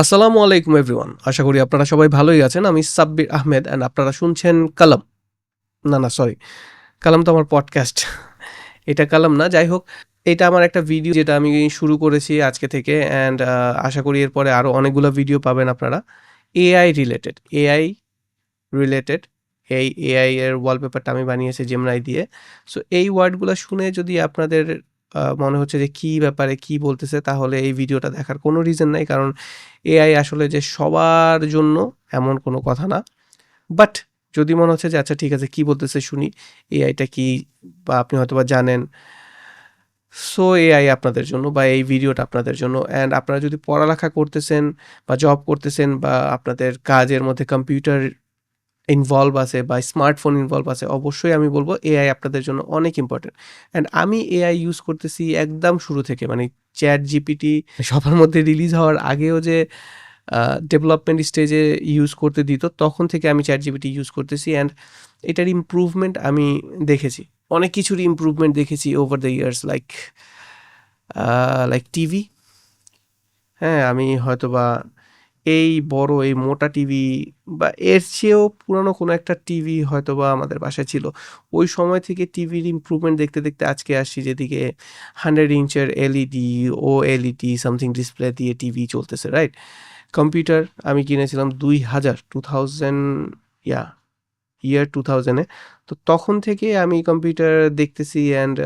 আসসালামু আলাইকুম এভরিওয়ান। আশা করি আপনারা সবাই ভালোই আছেন। আমি সাব্বির আহমেদ অ্যান্ড আপনারা শুনছেন কালাম। না, সরি। কালাম তো আমার পডকাস্ট। এটা কালাম না। যাই হোক, এটা আমার একটা ভিডিও যেটা আমি শুরু করেছি আজকে থেকে অ্যান্ড আশা করি এরপরে আরও অনেকগুলো ভিডিও পাবেন আপনারা। AI related. এই এআই এর ওয়ালপেপারটা আমি বানিয়েছি জেমিনাই দিয়ে। সো এই ওয়ার্ডগুলো শুনে যদি আপনাদের মনে হচ্ছে যে কী ব্যাপারে কী বলতেছে, তাহলে এই ভিডিওটা দেখার কোনো রিজন নাই। কারণ এআই আসলে যে সবার জন্য এমন কোনো কথা না। বাট যদি মনে হচ্ছে যে আচ্ছা ঠিক আছে কী বলতেছে শুনি, এআইটা কী বা আপনি হয়তোবা জানেন। সো এআই আপনাদের জন্য বা এই ভিডিওটা আপনাদের জন্য। অ্যান্ড আপনারা যদি পড়ালেখা করতেছেন বা জব করতেছেন বা আপনাদের কাজের মধ্যে কম্পিউটার ইনভলভ আছে বা স্মার্টফোন ইনভলভ আছে, অবশ্যই আমি বলবো এআই আপনাদের জন্য অনেক ইম্পর্টেন্ট। অ্যান্ড আমি এআই ইউজ করতেছি একদম শুরু থেকে, মানে চ্যাট জিপিটি সবার মধ্যে রিলিজ হওয়ার আগেও যে ডেভেলপমেন্ট স্টেজে ইউজ করতে দিত, তখন থেকে আমি চ্যাট জিপিটি ইউজ করতেছি। অ্যান্ড এটার ইমপ্রুভমেন্ট আমি দেখেছি, অনেক কিছুর ইমপ্রুভমেন্ট দেখেছি over the years. Like TV, হ্যাঁ, আমি হয়তোবা এই বড় এই মোটা টিভি বা এর চেয়েও পুরানো কোনো একটা টিভি হয়তোবা আমাদের বাসায় ছিল। ওই সময় থেকে টিভির ইমপ্রুভমেন্ট দেখতে দেখতে আজকে আসছি যেদিকে 100 ইঞ্চের এলইডি, ওএলইডি সামথিং ডিসপ্লে দিয়ে টিভি চলতেছে, রাইট? কম্পিউটার আমি কিনেছিলাম 2000 ইয়া ইয়ার 2000-এ। তো তখন থেকে আমি কম্পিউটার দেখতেছি অ্যান্ড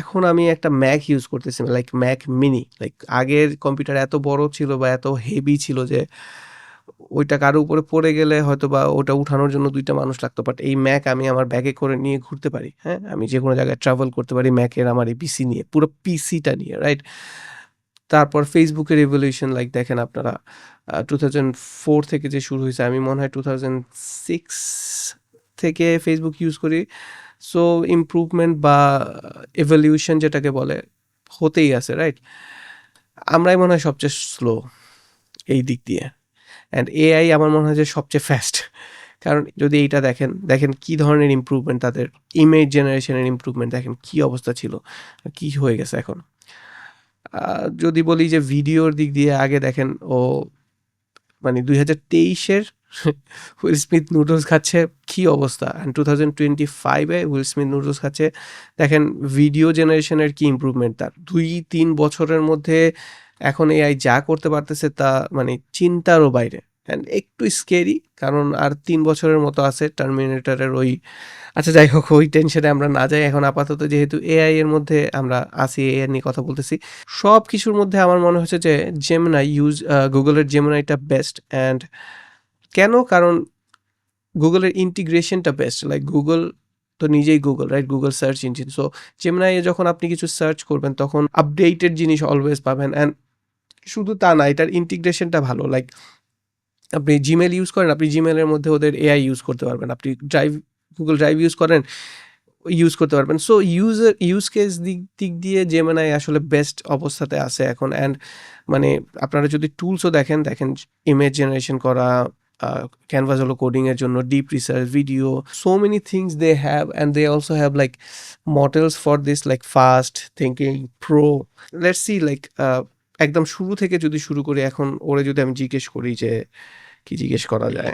এখন আমি একটা ম্যাক ইউজ করতেছি, লাইক ম্যাক মিনি। লাইক আগের কম্পিউটার এত বড় ছিল বা এত হেভি ছিল যে ওইটা কারো উপরে পড়ে গেলে হয়তো বা ওটা উঠানোর জন্য 2টা মানুষ লাগতো। বাট এই ম্যাক আমি আমার ব্যাগে করে নিয়ে ঘুরতে পারি, হ্যাঁ? আমি যেকোনো জায়গায় ট্রাভেল করতে পারি ম্যাকের আমার এই পিসি নিয়ে, পুরো পিসিটা নিয়ে, রাইট? তারপর ফেসবুকের রিভলিউশন, লাইক দেখেন আপনারা 2004 থেকে যে শুরু হয়েছে, আমি মনে হয় 2006 থেকে ফেসবুক ইউজ করি। সো ইমপ্রুভমেন্ট বা এভলিউশন যেটাকে বলে হতেই আছে, রাইট? আমরাই মনে হয় সবচেয়ে স্লো এই দিক দিয়ে। অ্যান্ড এআই আমার মনে হয় যে সবচেয়ে ফাস্ট। কারণ যদি এইটা দেখেন কী ধরনের ইমপ্রুভমেন্ট তাদের। ইমেজ জেনারেশনের ইমপ্রুভমেন্ট দেখেন কী অবস্থা ছিল, কী হয়ে গেছে এখন। যদি বলি যে ভিডিওর দিক দিয়ে, আগে দেখেন ও মানে 2023-এর হুইল স্মিথ নুডলস খাচ্ছে, কী অবস্থা। অ্যান্ড 2025-এ হুইল স্মিথ নুডলস খাচ্ছে। দেখেন ভিডিও জেনারেশনের কী ইমপ্রুভমেন্ট তার। 2-3 বছরের মধ্যে এখন এআই যা করতে পারতেছে তা মানে চিন্তারও বাইরে। অ্যান্ড একটু স্কেরি, কারণ আর 3 বছরের মতো আছে টার্মিনেটরের ওই। আচ্ছা যাই হোক, ওই টেনশনে আমরা না যাই এখন আপাতত, যেহেতু এআই এর মধ্যে আমরা আছি, এআই নিয়ে কথা বলতেছি। সব কিছুর মধ্যে আমার মনে হচ্ছে যে গুগলের জেমিনাইটা বেস্ট। অ্যান্ড কেন? কারণ গুগলের ইন্টিগ্রেশনটা বেস্ট। লাইক গুগল তো নিজেই Google, right? Google search engine. So Gemini যখন আপনি কিছু সার্চ করবেন তখন আপডেটেড জিনিস অলওয়েজ পাবেন। অ্যান্ড শুধু তা না, এটার ইন্টিগ্রেশনটা ভালো। লাইক আপনি জিমেল ইউজ করেন, আপনি জিমেলের মধ্যে ওদের এআই ইউজ করতে পারবেন। আপনি গুগল ড্রাইভ ইউজ করতে পারবেন। সো ইউজ কেস দিক দিয়ে জেমিনাই আসলে বেস্ট অবস্থাতে আছে এখন। অ্যান্ড মানে আপনারা যদি টুলসও দেখেন ইমেজ জেনারেশন করা, ক্যানভাস হলো কোডিংয়ের জন্য, deep research, video, so many things they have. And they also have like models for this, like fast thinking pro. Let's see, like একদম শুরু থেকে যদি শুরু করি, এখন ওরে যদি আমি জিজ্ঞেস করি যে কি জিজ্ঞেস করা যায়,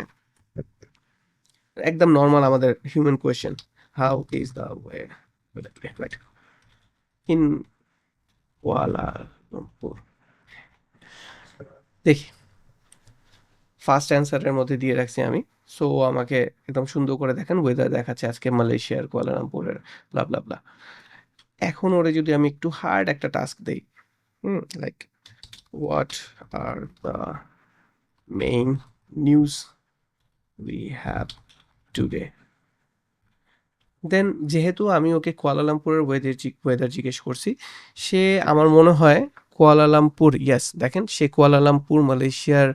একদম নর্মাল আমাদের human question, how is the way in Kuala Lumpur. দেখি, ফার্স্ট অ্যান্সারের মধ্যে দিয়ে রাখছি আমি। সো আমাকে একদম সুন্দর করে দেখেন, ওয়েদার দেখাচ্ছে আজকে মালয়েশিয়ার কুয়ালালামপুরের, ব্লা ব্লা ব্লা। এখন ওরে যদি আমি একটু হার্ড একটা টাস্ক দেই, like what are the main news we have today, then যেহেতু আমি ওকে কুয়ালালামপুরের ওয়েদার জিজ্ঞেস করছি, সে আমার মনে হয় কুয়ালালামপুর, ইয়েস, দেখেন সে কুয়ালালামপুর মালয়েশিয়ার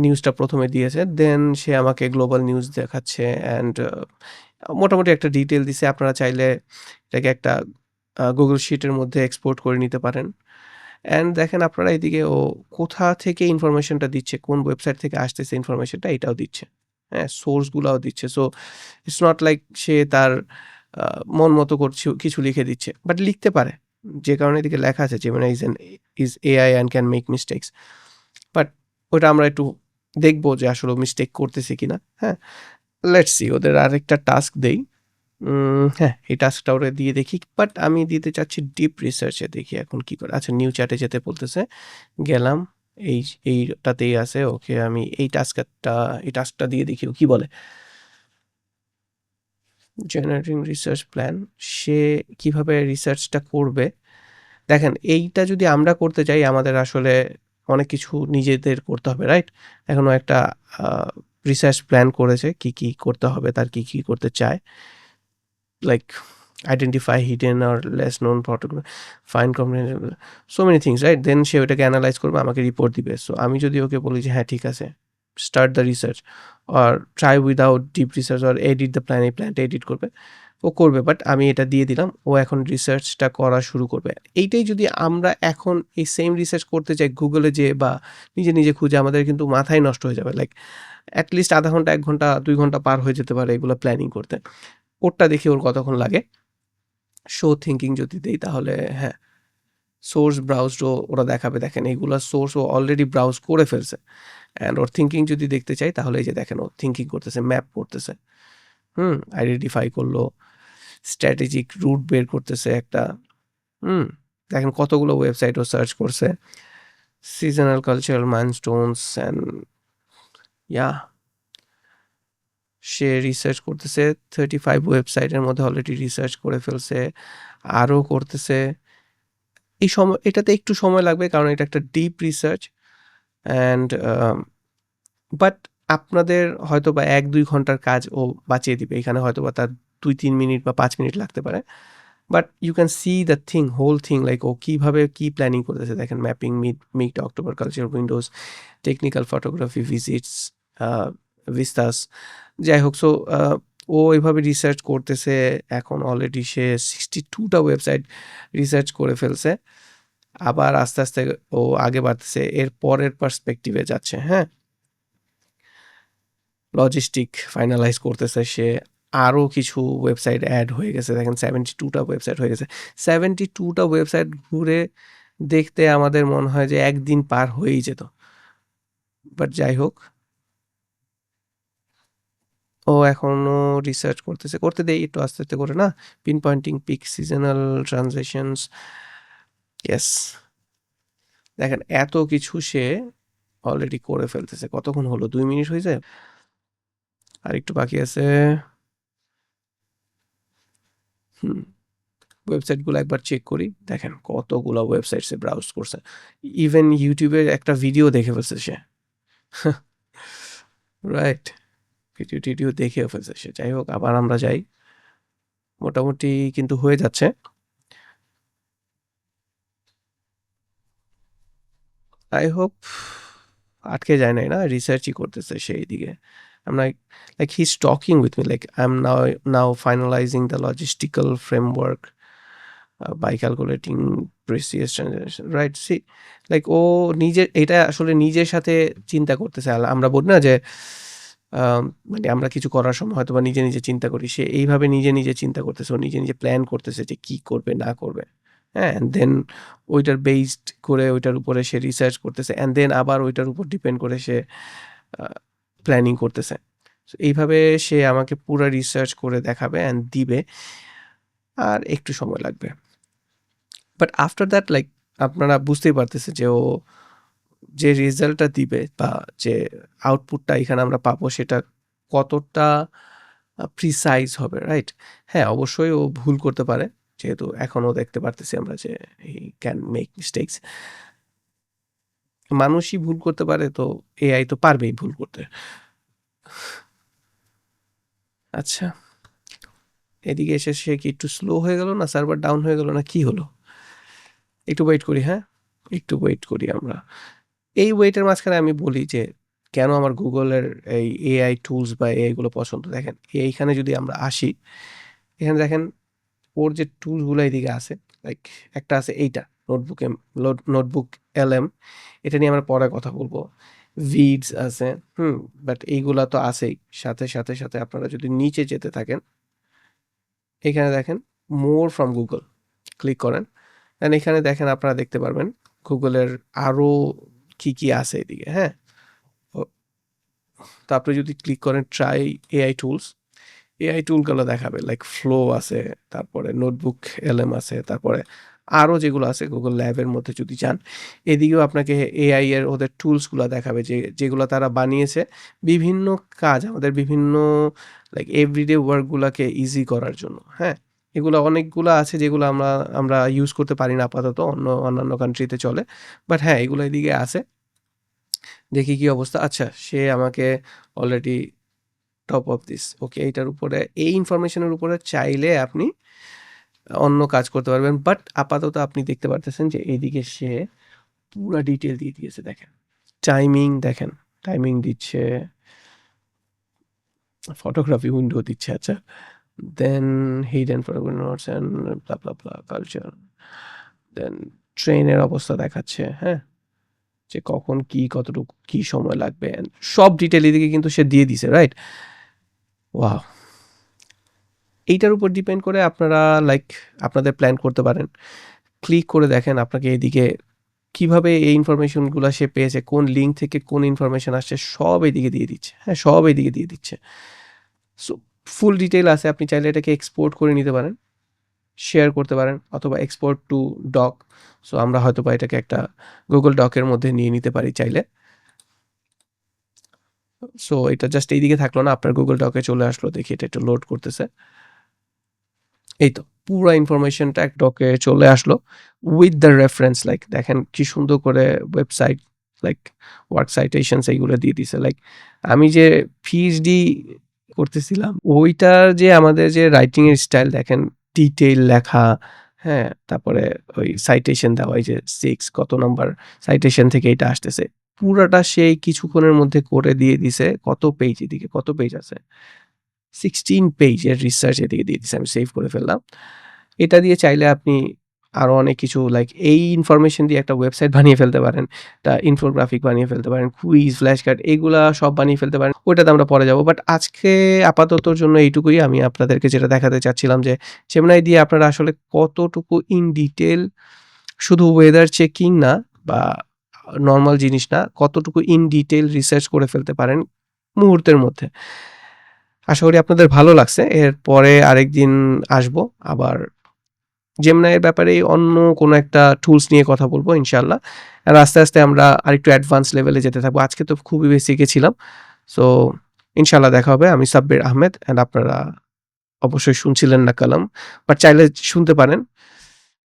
নিউজটা প্রথমে দিয়েছে। দেন সে আমাকে গ্লোবাল নিউজ দেখাচ্ছে অ্যান্ড মোটামুটি একটা ডিটেল দিছে। আপনারা চাইলে এটাকে একটা গুগল শিটের মধ্যে এক্সপোর্ট করে নিতে পারেন। অ্যান্ড দেখেন আপনারা এদিকে ও কোথা থেকে ইনফরমেশনটা দিচ্ছে, কোন ওয়েবসাইট থেকে আসতেছে ইনফরমেশনটা, এটাও দিচ্ছে। হ্যাঁ, সোর্সগুলাও দিচ্ছে। সো ইটস নট লাইক সে তার মন মতো কিছু লিখে দিচ্ছে, বাট লিখতে পারে। যে কারণে এদিকে লেখা আছে Gemini is AI and can make mistakes. But ওটা আমরা একটু দেখবো যে আসলে মিস্টেক করতেছি কিনা। হ্যাঁ, লেটস সি ওদের আরেকটা টাস্ক দেই। হ্যাঁ, এই টাস্কটা ওরা দিয়ে দেখি, বাট আমি দিতে চাচ্ছি ডিপ রিসার্চে, দেখি এখন কি করে। আচ্ছা, নিউ চ্যাটে যেতে বলতেছে, গেলাম, এই এইটাতেই আছে। ওকে, আমি এই টাস্কটা দিয়ে দেখি ও কি বলে। জেনারেটিং রিসার্চ প্ল্যান, সে কিভাবে রিসার্চটা করবে। দেখেন, এইটা যদি আমরা করতে চাই আমাদের আসলে অনেক কিছু নিজেদের করতে হবে, রাইট? এখনও একটা রিসার্চ প্ল্যান করেছে কি কি করতে হবে, তার কি কি করতে চায়, লাইক আইডেন্টিফাই হিডেন আর less known photograph, fine combination, so many things, right? Then সে ওটাকে অ্যানালাইজ করবে, আমাকে রিপোর্ট দিবে। সো আমি যদি ওকে বলি যে হ্যাঁ ঠিক আছে, স্টার্ট দ্য রিসার্চ আর ট্রাই উইদাউট ডিপ রিসার্চ আর এডিট দ্য প্ল্যান, এই প্ল্যানটা এডিট করবে, ও করবে। বাট আমি এটা দিয়ে দিলাম, ও এখন রিসার্চটা করা শুরু করবে। এইটাই যদি আমরা এখন এই সেম রিসার্চ করতে চাই গুগলে যেয়ে বা নিজে নিজে খুঁজে, আমাদের কিন্তু মাথায় নষ্ট হয়ে যাবে। লাইক অ্যাটলিস্ট আধা ঘন্টা, 1 ঘন্টা, 2 ঘন্টা পার হয়ে যেতে পারে এগুলো প্ল্যানিং করতে। ওরটা দেখি ওর কতক্ষণ লাগে। শো থিঙ্কিং যদি দেই তাহলে হ্যাঁ, সোর্স ব্রাউজডও ওরা দেখাবে। দেখেন, এইগুলো সোর্স ও অলরেডি ব্রাউজ করে ফেলছে। অ্যান্ড ওর থিঙ্কিং যদি দেখতে চাই তাহলে এই যে দেখেন, ও থিঙ্কিং করতেছে, ম্যাপ করতেছে, আইডেন্টিফাই করলো, স্ট্র্যাটেজিক রুট বের করতেছে একটা। দেখেন কতগুলো ওয়েবসাইট ও সার্চ করছে, seasonal cultural milestones and yeah, say research করতেছে 35 ওয়েবসাইটের মধ্যে অলরেডি রিসার্চ করে ফেলছে, আরও করতেছে। এই সময়, এটাতে একটু সময় লাগবে কারণ এটা একটা ডিপ রিসার্চ। অ্যান্ড বাট আপনাদের হয়তো বা 1-2 ঘন্টার কাজ ও বাঁচিয়ে দিবে। এখানে হয়তো বা তার 2-3 মিনিট বা 5 মিনিট লাগতে পারে। But you can see the thing, whole thing, like ও কীভাবে কী প্ল্যানিং করতেছে। দেখেন, mapping, mid October, culture, windows, technical photography, visits, vistas, যাই হোক। সো ও এভাবে রিসার্চ করতেছে। এখন অলরেডি সে 62টা ওয়েবসাইট রিসার্চ করে ফেলছে। আবার আস্তে আস্তে ও আগে বাড়তেছে, এর পরের পার্সপেক্টিভে যাচ্ছে। হ্যাঁ, লজিস্টিক ফাইনালাইজ করতেছে সে। আরও কিছু ওয়েবসাইট অ্যাড হয়ে গেছে। দেখেন, 72টা ওয়েবসাইট হয়ে গেছে। 72টা ওয়েবসাইট ঘুরে দেখতে আমাদের মনে হয় যে একদিন পার হয়েই যেত। বাট যাই হোক, ও এখনও রিসার্চ করতেছে, করতে দেই একটু আস্তে আস্তে করে না। Pinpointing, peak, seasonal transactions, yes. দেখেন, এত কিছু সে অলরেডি করে ফেলতেছে। কতক্ষণ হলো? 2 মিনিট হয়েছে, আর একটু বাকি আছে। ওয়েবসাইটগুলো একবার চেক করি। দেখেন কতগুলো ওয়েবসাইট সে ব্রাউজ করছে। ইভেন ইউটিউবের একটা ভিডিও দেখে ফেলছে সে। রাইট, ভিডিও টিডিও দেখে ফেলছে সে। যাই হোক, আবার আমরা যাই। মোটামুটি কিন্তু হয়ে যাচ্ছে। আই হোপ আটকে যায় নাই, না রিসার্চই করতেছে সেই দিকে। আমরা like he is talking with me, like I am now finalising the logistical framework by calculating precious transaction, right? See, like ও নিজে এটা আসলে নিজের সাথে চিন্তা করতেছে। আমরা বলি না যে মানে আমরা কিছু করার সময় হয়তো বা নিজে নিজে চিন্তা করি, সে এইভাবে নিজে নিজে চিন্তা করতেছে, ও নিজে নিজে প্ল্যান করতেছে যে কি করবে না করবে। হ্যাঁ, অ্যান্ড দেন ওইটার বেসড করে ওইটার উপরে সে রিসার্চ করতেছে, অ্যান্ড দেন আবার ওইটার উপর ডিপেন্ড করে সে প্ল্যানিং করতেছে। So এইভাবে সে আমাকে পুরো রিসার্চ করে দেখাবে অ্যান্ড দিবে, আর একটু সময় লাগবে। বাট আফটার দ্যাট, লাইক আপনারা বুঝতেই পারতেছে যে ও যে রেজাল্টটা দিবে বা যে আউটপুটটা এখানে আমরা পাবো সেটা কতটা প্রিসাইজ হবে, রাইট? হ্যাঁ, অবশ্যই ও ভুল করতে পারে, যেহেতু এখনও দেখতে পারতেছি আমরা যে হি ক্যান মেক মিস্টেকস। মানুষই ভুল করতে পারে, তো এআই তো পারবেই ভুল করতে। আচ্ছা, এদিকে এসে সে কি একটু স্লো হয়ে গেল, না সার্ভার ডাউন হয়ে গেল, না কি হলো? একটু ওয়েট করি। হ্যাঁ, একটু ওয়েট করি আমরা। এই ওয়েটের মাঝখানে আমি বলি যে কেন আমার গুগলের এই এআই টুলস বা এআইগুলো পছন্দ। দেখেন, এইখানে যদি আমরা আসি, এখানে দেখেন ওর যে টুলসগুলো এইদিকে আছে, লাইক একটা আছে এইটা নোটবুক নোটবুক LM, এটা নিয়ে আমরা পরে কথা বলবো। ভিডস আছে, বাট এইগুলা তো আছেই। সাথে সাথে সাথে আপনারা যদি নিচে যেতে থাকেন, এখানে দেখেন মোর ফ্রম গুগল, ক্লিক করেন, অ্যান্ড এখানে দেখেন আপনারা দেখতে পারবেন গুগলের আরও কি কি আছে এদিকে। হ্যাঁ, তো আপনি যদি ক্লিক করেন ট্রাই এআই টুলস, এআই টুলগুলো দেখাবে লাইক ফ্লো আছে, তারপরে নোটবুক এলএম আছে, তারপরে আরও যেগুলো আছে গুগল ল্যাবের মধ্যে যদি যান, এদিকেও আপনাকে এআই এর ওদের টুলসগুলো দেখাবে যেগুলো তারা বানিয়েছে বিভিন্ন কাজ, আমাদের বিভিন্ন লাইক এভরিডে ওয়ার্কগুলোকে ইজি করার জন্য। হ্যাঁ, এগুলো অনেকগুলো আছে যেগুলো আমরা ইউজ করতে পারি না আপাতত, অন্যান্য কান্ট্রিতে চলে, বাট হ্যাঁ এগুলো এদিকে আছে। দেখি কি অবস্থা। আচ্ছা, সে আমাকে অলরেডি টপ অফ দিস, ওকে, এইটার উপরে এই ইনফরমেশনের উপরে চাইলে আপনি অন্য কাজ করতে পারবেন, বাট আপাতত আপনি দেখতে পারতেছেন যে এইদিকে সে পুরা ডিটেল দিয়ে দিয়েছে। দেখেন দেখেন টাইমিং দিচ্ছে, ফটোগ্রাফি উইন্ডো দিচ্ছে। আচ্ছা, then hidden notes and blah blah blah culture, then ট্রেনের অবস্থা দেখাচ্ছে, হ্যাঁ, যে কখন কি কতটুকু কি সময় লাগবে, সব ডিটেল এদিকে কিন্তু সে দিয়ে দিছে, রাইট? ওয়াও, এইটার উপর ডিপেন্ড করে আপনারা লাইক আপনাদের প্ল্যান করতে পারেন। ক্লিক করে দেখেন আপনাকে এদিকে কিভাবে এই ইনফরমেশনগুলো সে পেয়েছে, কোন লিঙ্ক থেকে কোন ইনফরমেশন আসছে, সব এদিকে দিয়ে দিচ্ছে। হ্যাঁ, সব এদিকে দিয়ে দিচ্ছে। সো ফুল ডিটেল আছে, আপনি চাইলে এটাকে এক্সপোর্ট করে নিতে পারেন, শেয়ার করতে পারেন, অথবা এক্সপোর্ট টু ডক। সো আমরা হয়তো বা এটাকে একটা গুগল ডকের মধ্যে নিয়ে নিতে পারি চাইলে। সো এটা জাস্ট এইদিকে থাকলো না, আপনার গুগল ডকে চলে আসলো। দেখি এটা একটু লোড করতেছে। এই তো পুরো ইনফরমেশনটা এক ডকে চলে আসলো উইথ দ্য রেফারেন্স। লাইক দেখেন কি সুন্দর করে ওয়েবসাইট লাইক ওয়ার্ক সাইটেশনস এইগুলো দিয়ে দিছে। লাইক আমি যে পিএইচডি করতেছিলাম ওইটার যে আমাদের যে রাইটিং এর স্টাইল দেখেন, ডিটেইল লেখা, হ্যাঁ, তারপরে ওই সাইটেশন দেওয়া, এই যে 6 কত নাম্বার সাইটেশন থেকে এটা আসতেছে, পুরাটা সেই কিছুক্ষণের মধ্যে করে দিয়ে দিছে। কত পেজ, এদিকে কত পেজ আছে, 16 পেজের রিসার্চ এদিকে দিয়ে দিছে। আমি সেভ করে ফেললাম। এটা দিয়ে চাইলে আপনি আরো অনেক কিছু লাইক এই ইনফরমেশন দিয়ে একটা ওয়েবসাইট বানিয়ে ফেলতে পারেন, একটা ইনফোগ্রাফিক বানিয়ে ফেলতে পারেন, কুইজ, ফ্ল্যাশ কার্ড, এগুলা সব বানিয়ে ফেলতে পারেন। ওইটাতে আমরা পরে যাবো, বাট আজকে আপাততর জন্য এইটুকুই। আমি আপনাদেরকে যেটা দেখাতে চাচ্ছিলাম যে জেমিনাই দিয়ে আপনারা আসলে কতটুকু ইন ডিটেল, শুধু ওয়েদার চেকিং না বা নর্মাল জিনিস না, কতটুকু ইন ডিটেল রিসার্চ করে ফেলতে পারেন মুহূর্তের মধ্যে। আশা করি আপনাদের ভালো লাগছে। এরপরে আরেকদিন আসবো আবার জেমিনাইয়ের ব্যাপারে অন্য কোনো একটা টুলস নিয়ে কথা বলবো ইনশাল্লাহ। আর আস্তে আস্তে আমরা আরেকটু অ্যাডভান্স লেভেলে যেতে থাকবো। আজকে তো খুবই বেসিকে ছিলাম। সো ইনশাল্লাহ দেখা হবে। আমি সাব্বির আহমেদ, অ্যান্ড আপনারা অবশ্যই শুনছিলেন না কালাম, বাট চাইলে শুনতে পারেন।